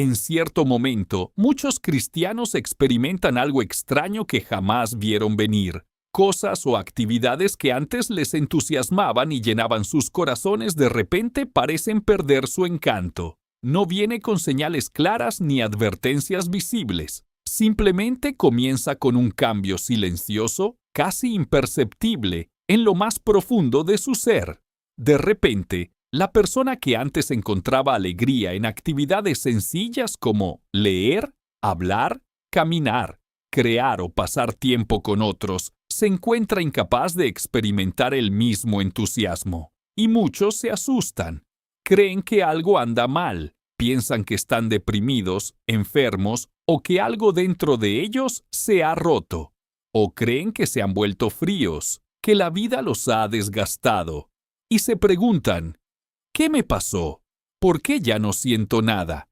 En cierto momento, muchos cristianos experimentan algo extraño que jamás vieron venir. Cosas o actividades que antes les entusiasmaban y llenaban sus corazones de repente parecen perder su encanto. No viene con señales claras ni advertencias visibles. Simplemente comienza con un cambio silencioso, casi imperceptible, en lo más profundo de su ser. De repente, la persona que antes encontraba alegría en actividades sencillas como leer, hablar, caminar, crear o pasar tiempo con otros, se encuentra incapaz de experimentar el mismo entusiasmo. Y muchos se asustan. Creen que algo anda mal, piensan que están deprimidos, enfermos o que algo dentro de ellos se ha roto. O creen que se han vuelto fríos, que la vida los ha desgastado. Y se preguntan, ¿qué me pasó? ¿Por qué ya no siento nada?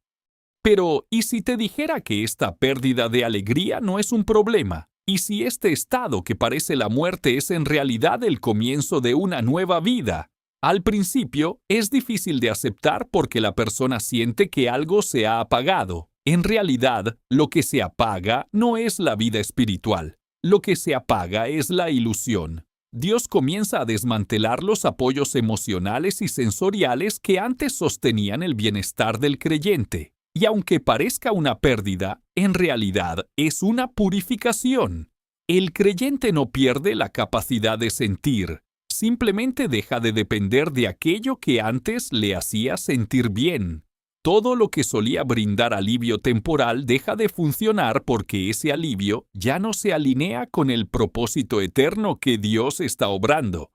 Pero, ¿y si te dijera que esta pérdida de alegría no es un problema? ¿Y si este estado que parece la muerte es en realidad el comienzo de una nueva vida? Al principio, es difícil de aceptar porque la persona siente que algo se ha apagado. En realidad, lo que se apaga no es la vida espiritual. Lo que se apaga es la ilusión. Dios comienza a desmantelar los apoyos emocionales y sensoriales que antes sostenían el bienestar del creyente. Y aunque parezca una pérdida, en realidad es una purificación. El creyente no pierde la capacidad de sentir, simplemente deja de depender de aquello que antes le hacía sentir bien. Todo lo que solía brindar alivio temporal deja de funcionar porque ese alivio ya no se alinea con el propósito eterno que Dios está obrando.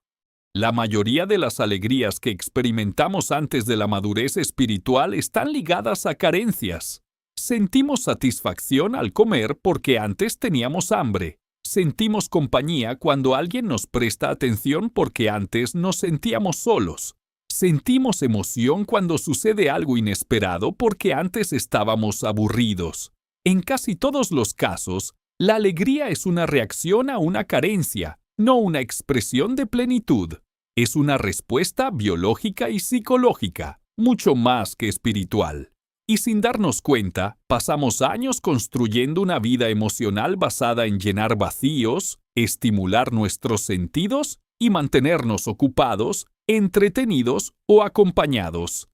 La mayoría de las alegrías que experimentamos antes de la madurez espiritual están ligadas a carencias. Sentimos satisfacción al comer porque antes teníamos hambre. Sentimos compañía cuando alguien nos presta atención porque antes nos sentíamos solos. Sentimos emoción cuando sucede algo inesperado porque antes estábamos aburridos. En casi todos los casos, la alegría es una reacción a una carencia, no una expresión de plenitud. Es una respuesta biológica y psicológica, mucho más que espiritual. Y sin darnos cuenta, pasamos años construyendo una vida emocional basada en llenar vacíos, estimular nuestros sentidos y mantenernos ocupados, entretenidos o acompañados.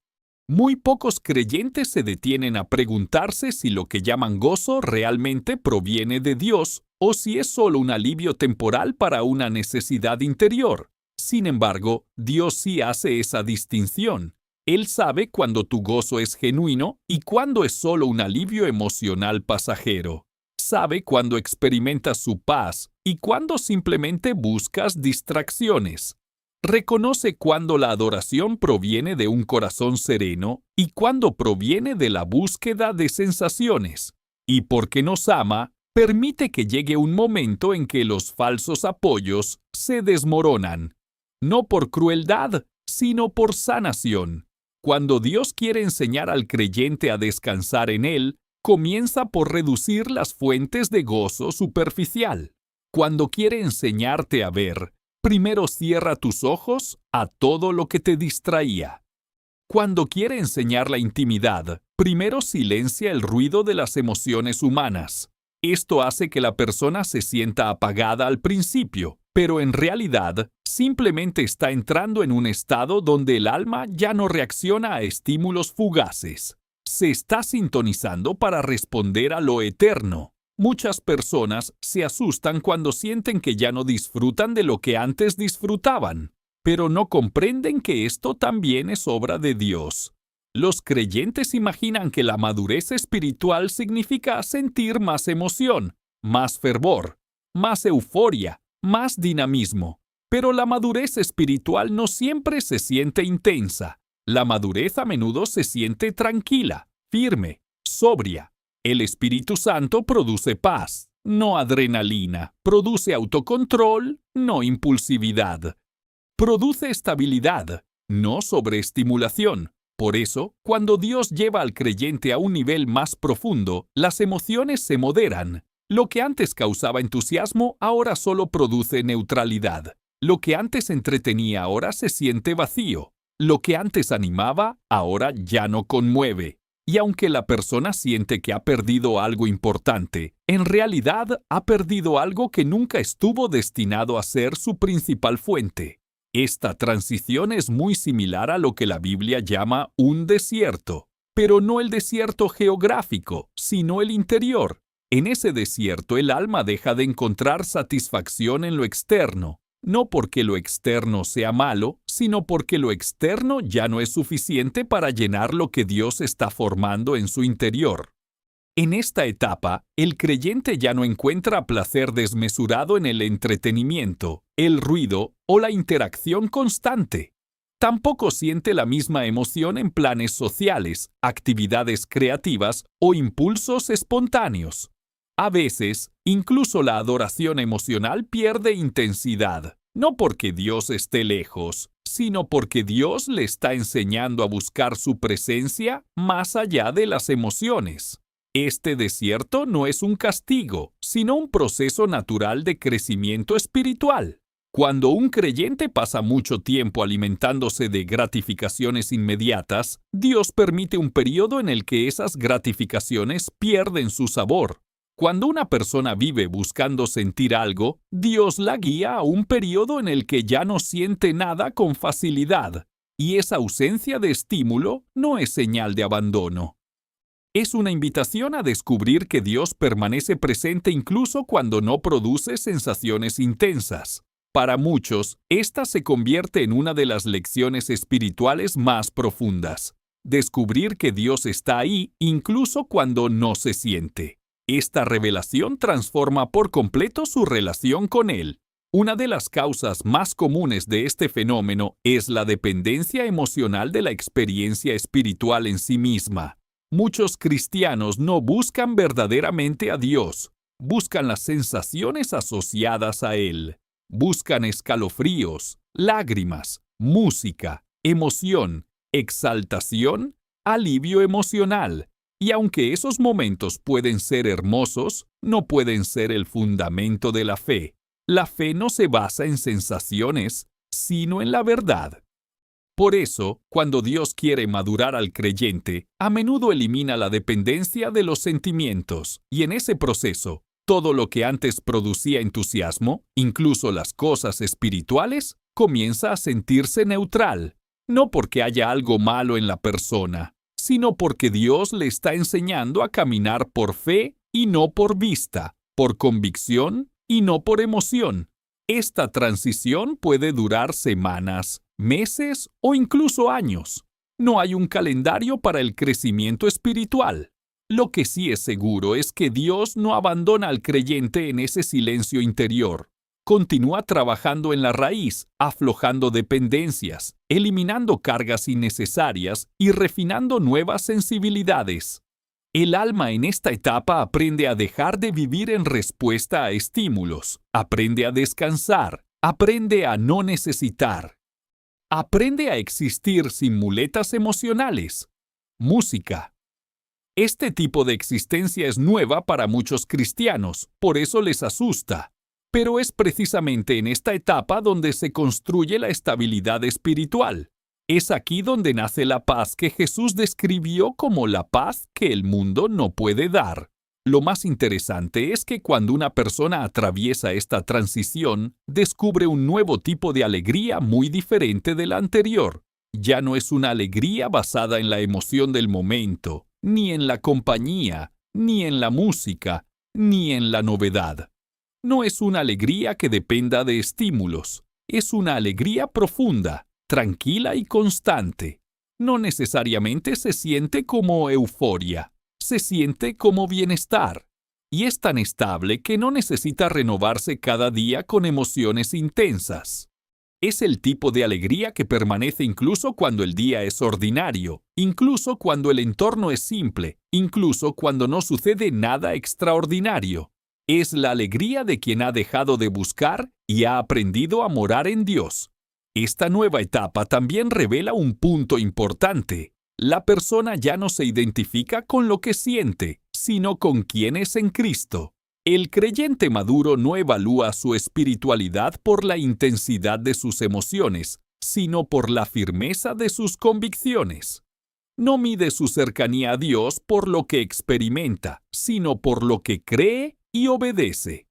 Muy pocos creyentes se detienen a preguntarse si lo que llaman gozo realmente proviene de Dios o si es solo un alivio temporal para una necesidad interior. Sin embargo, Dios sí hace esa distinción. Él sabe cuando tu gozo es genuino y cuando es solo un alivio emocional pasajero. Sabe cuando experimentas su paz y cuando simplemente buscas distracciones. Reconoce cuando la adoración proviene de un corazón sereno y cuando proviene de la búsqueda de sensaciones. Y porque nos ama, permite que llegue un momento en que los falsos apoyos se desmoronan. No por crueldad, sino por sanación. Cuando Dios quiere enseñar al creyente a descansar en Él, comienza por reducir las fuentes de gozo superficial. Cuando quiere enseñarte a ver, primero cierra tus ojos a todo lo que te distraía. Cuando quiere enseñar la intimidad, primero silencia el ruido de las emociones humanas. Esto hace que la persona se sienta apagada al principio, pero en realidad simplemente está entrando en un estado donde el alma ya no reacciona a estímulos fugaces. Se está sintonizando para responder a lo eterno. Muchas personas se asustan cuando sienten que ya no disfrutan de lo que antes disfrutaban, pero no comprenden que esto también es obra de Dios. Los creyentes imaginan que la madurez espiritual significa sentir más emoción, más fervor, más euforia, más dinamismo. Pero la madurez espiritual no siempre se siente intensa. La madurez a menudo se siente tranquila, firme, sobria. El Espíritu Santo produce paz, no adrenalina. Produce autocontrol, no impulsividad. Produce estabilidad, no sobreestimulación. Por eso, cuando Dios lleva al creyente a un nivel más profundo, las emociones se moderan. Lo que antes causaba entusiasmo, ahora solo produce neutralidad. Lo que antes entretenía, ahora se siente vacío. Lo que antes animaba, ahora ya no conmueve. Y aunque la persona siente que ha perdido algo importante, en realidad ha perdido algo que nunca estuvo destinado a ser su principal fuente. Esta transición es muy similar a lo que la Biblia llama un desierto, pero no el desierto geográfico, sino el interior. En ese desierto el alma deja de encontrar satisfacción en lo externo, no porque lo externo sea malo, sino porque lo externo ya no es suficiente para llenar lo que Dios está formando en su interior. En esta etapa, el creyente ya no encuentra placer desmesurado en el entretenimiento, el ruido o la interacción constante. Tampoco siente la misma emoción en planes sociales, actividades creativas o impulsos espontáneos. A veces, incluso la adoración emocional pierde intensidad, no porque Dios esté lejos, sino porque Dios le está enseñando a buscar su presencia más allá de las emociones. Este desierto no es un castigo, sino un proceso natural de crecimiento espiritual. Cuando un creyente pasa mucho tiempo alimentándose de gratificaciones inmediatas, Dios permite un periodo en el que esas gratificaciones pierden su sabor. Cuando una persona vive buscando sentir algo, Dios la guía a un periodo en el que ya no siente nada con facilidad, y esa ausencia de estímulo no es señal de abandono. Es una invitación a descubrir que Dios permanece presente incluso cuando no produce sensaciones intensas. Para muchos, esta se convierte en una de las lecciones espirituales más profundas. Descubrir que Dios está ahí incluso cuando no se siente. Esta revelación transforma por completo su relación con Él. Una de las causas más comunes de este fenómeno es la dependencia emocional de la experiencia espiritual en sí misma. Muchos cristianos no buscan verdaderamente a Dios, buscan las sensaciones asociadas a Él. Buscan escalofríos, lágrimas, música, emoción, exaltación, alivio emocional. Y aunque esos momentos pueden ser hermosos, no pueden ser el fundamento de la fe. La fe no se basa en sensaciones, sino en la verdad. Por eso, cuando Dios quiere madurar al creyente, a menudo elimina la dependencia de los sentimientos, y en ese proceso, todo lo que antes producía entusiasmo, incluso las cosas espirituales, comienza a sentirse neutral, no porque haya algo malo en la persona, sino porque Dios le está enseñando a caminar por fe y no por vista, por convicción y no por emoción. Esta transición puede durar semanas, meses o incluso años. No hay un calendario para el crecimiento espiritual. Lo que sí es seguro es que Dios no abandona al creyente en ese silencio interior. Continúa trabajando en la raíz, aflojando dependencias, eliminando cargas innecesarias y refinando nuevas sensibilidades. El alma en esta etapa aprende a dejar de vivir en respuesta a estímulos, aprende a descansar, aprende a no necesitar. Aprende a existir sin muletas emocionales. Música. Este tipo de existencia es nueva para muchos cristianos, por eso les asusta. Pero es precisamente en esta etapa donde se construye la estabilidad espiritual. Es aquí donde nace la paz que Jesús describió como la paz que el mundo no puede dar. Lo más interesante es que cuando una persona atraviesa esta transición, descubre un nuevo tipo de alegría muy diferente de la anterior. Ya no es una alegría basada en la emoción del momento, ni en la compañía, ni en la música, ni en la novedad. No es una alegría que dependa de estímulos, es una alegría profunda, tranquila y constante. No necesariamente se siente como euforia, se siente como bienestar. Y es tan estable que no necesita renovarse cada día con emociones intensas. Es el tipo de alegría que permanece incluso cuando el día es ordinario, incluso cuando el entorno es simple, incluso cuando no sucede nada extraordinario. Es la alegría de quien ha dejado de buscar y ha aprendido a morar en Dios. Esta nueva etapa también revela un punto importante. La persona ya no se identifica con lo que siente, sino con quién es en Cristo. El creyente maduro no evalúa su espiritualidad por la intensidad de sus emociones, sino por la firmeza de sus convicciones. No mide su cercanía a Dios por lo que experimenta, sino por lo que cree y obedece.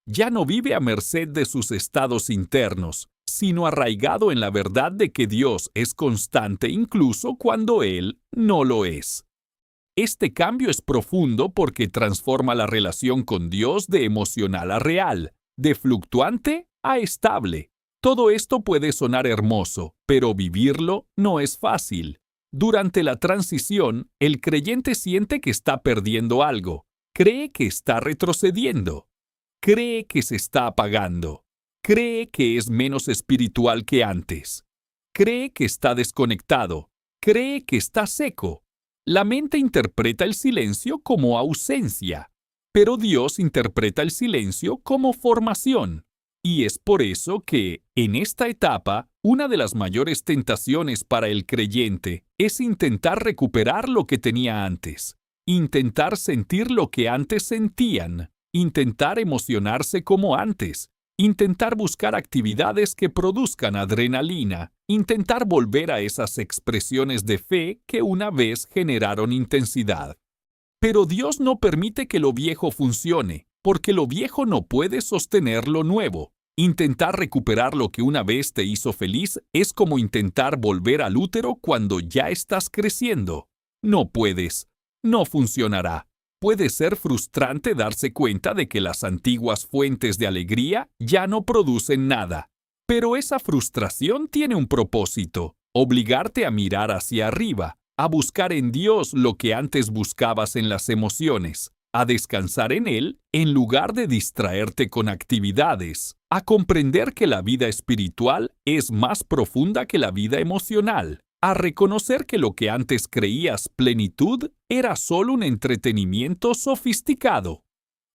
Ya no vive a merced de sus estados internos, sino arraigado en la verdad de que Dios es constante incluso cuando Él no lo es. Este cambio es profundo porque transforma la relación con Dios de emocional a real, de fluctuante a estable. Todo esto puede sonar hermoso, pero vivirlo no es fácil. Durante la transición, el creyente siente que está perdiendo algo, cree que está retrocediendo, cree que se está apagando, cree que es menos espiritual que antes, cree que está desconectado, cree que está seco. La mente interpreta el silencio como ausencia, pero Dios interpreta el silencio como formación. Y es por eso que, en esta etapa, una de las mayores tentaciones para el creyente es intentar recuperar lo que tenía antes, intentar sentir lo que antes sentían, intentar emocionarse como antes, intentar buscar actividades que produzcan adrenalina, intentar volver a esas expresiones de fe que una vez generaron intensidad. Pero Dios no permite que lo viejo funcione, porque lo viejo no puede sostener lo nuevo. Intentar recuperar lo que una vez te hizo feliz es como intentar volver al útero cuando ya estás creciendo. No puedes. No funcionará. Puede ser frustrante darse cuenta de que las antiguas fuentes de alegría ya no producen nada. Pero esa frustración tiene un propósito: obligarte a mirar hacia arriba, a buscar en Dios lo que antes buscabas en las emociones, a descansar en Él en lugar de distraerte con actividades, a comprender que la vida espiritual es más profunda que la vida emocional, a reconocer que lo que antes creías plenitud era solo un entretenimiento sofisticado.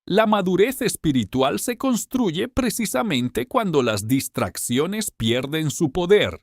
La madurez espiritual se construye precisamente cuando las distracciones pierden su poder.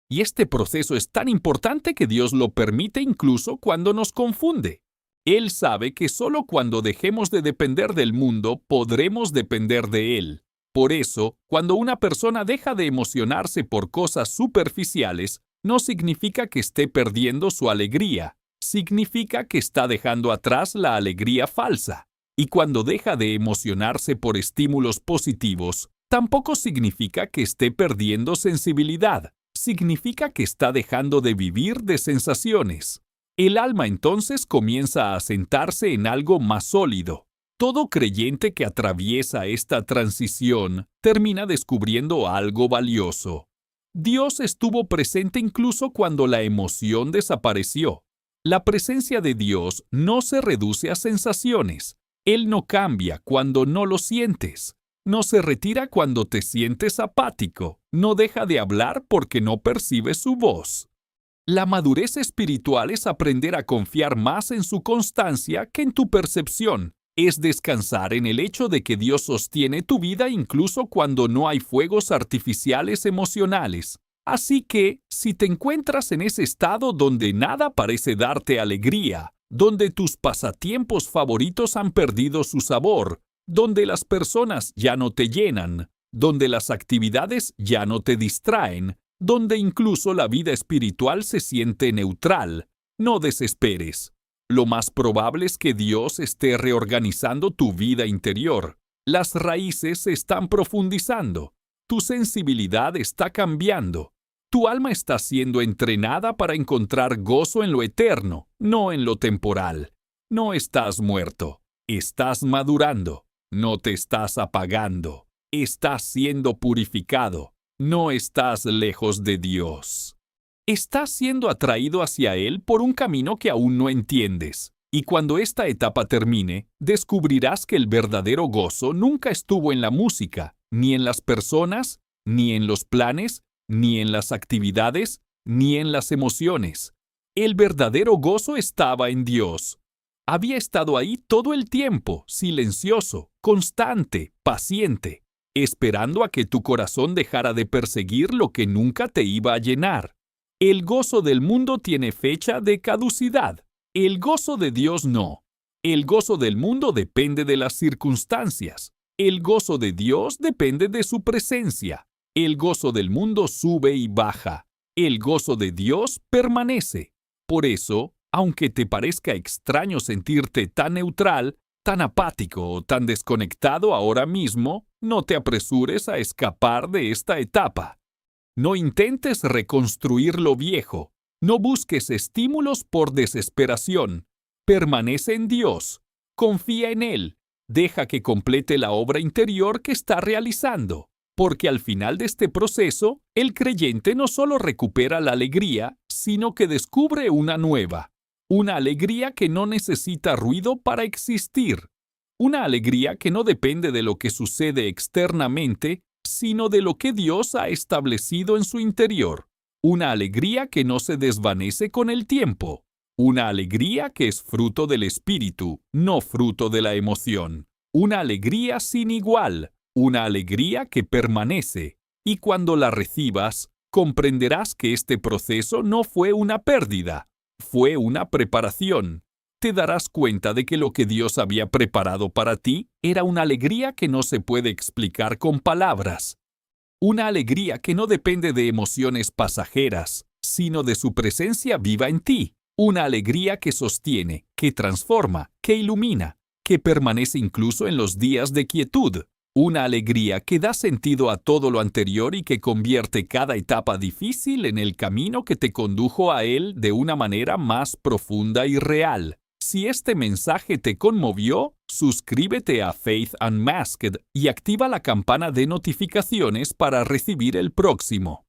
Y este proceso es tan importante que Dios lo permite incluso cuando nos confunde. Él sabe que solo cuando dejemos de depender del mundo podremos depender de Él. Por eso, cuando una persona deja de emocionarse por cosas superficiales, no significa que esté perdiendo su alegría, significa que está dejando atrás la alegría falsa. Y cuando deja de emocionarse por estímulos positivos, tampoco significa que esté perdiendo sensibilidad, significa que está dejando de vivir de sensaciones. El alma entonces comienza a asentarse en algo más sólido. Todo creyente que atraviesa esta transición termina descubriendo algo valioso. Dios estuvo presente incluso cuando la emoción desapareció. La presencia de Dios no se reduce a sensaciones. Él no cambia cuando no lo sientes. No se retira cuando te sientes apático. No deja de hablar porque no percibes su voz. La madurez espiritual es aprender a confiar más en su constancia que en tu percepción. Es descansar en el hecho de que Dios sostiene tu vida incluso cuando no hay fuegos artificiales emocionales. Así que, si te encuentras en ese estado donde nada parece darte alegría, donde tus pasatiempos favoritos han perdido su sabor, donde las personas ya no te llenan, donde las actividades ya no te distraen, donde incluso la vida espiritual se siente neutral, no desesperes. Lo más probable es que Dios esté reorganizando tu vida interior. Las raíces se están profundizando. Tu sensibilidad está cambiando. Tu alma está siendo entrenada para encontrar gozo en lo eterno, no en lo temporal. No estás muerto. Estás madurando. No te estás apagando. Estás siendo purificado. No estás lejos de Dios. Estás siendo atraído hacia Él por un camino que aún no entiendes. Y cuando esta etapa termine, descubrirás que el verdadero gozo nunca estuvo en la música, ni en las personas, ni en los planes, ni en las actividades, ni en las emociones. El verdadero gozo estaba en Dios. Había estado ahí todo el tiempo, silencioso, constante, paciente, esperando a que tu corazón dejara de perseguir lo que nunca te iba a llenar. El gozo del mundo tiene fecha de caducidad. El gozo de Dios no. El gozo del mundo depende de las circunstancias. El gozo de Dios depende de su presencia. El gozo del mundo sube y baja. El gozo de Dios permanece. Por eso, aunque te parezca extraño sentirte tan neutral, tan apático o tan desconectado ahora mismo, no te apresures a escapar de esta etapa. No intentes reconstruir lo viejo. No busques estímulos por desesperación. Permanece en Dios. Confía en Él. Deja que complete la obra interior que está realizando. Porque al final de este proceso, el creyente no solo recupera la alegría, sino que descubre una nueva. Una alegría que no necesita ruido para existir. Una alegría que no depende de lo que sucede externamente, sino de lo que Dios ha establecido en su interior. Una alegría que no se desvanece con el tiempo. Una alegría que es fruto del espíritu, no fruto de la emoción. Una alegría sin igual. Una alegría que permanece. Y cuando la recibas, comprenderás que este proceso no fue una pérdida. Fue una preparación. Te darás cuenta de que lo que Dios había preparado para ti era una alegría que no se puede explicar con palabras. Una alegría que no depende de emociones pasajeras, sino de su presencia viva en ti. Una alegría que sostiene, que transforma, que ilumina, que permanece incluso en los días de quietud. Una alegría que da sentido a todo lo anterior y que convierte cada etapa difícil en el camino que te condujo a él de una manera más profunda y real. Si este mensaje te conmovió, suscríbete a Faith Unmasked y activa la campana de notificaciones para recibir el próximo.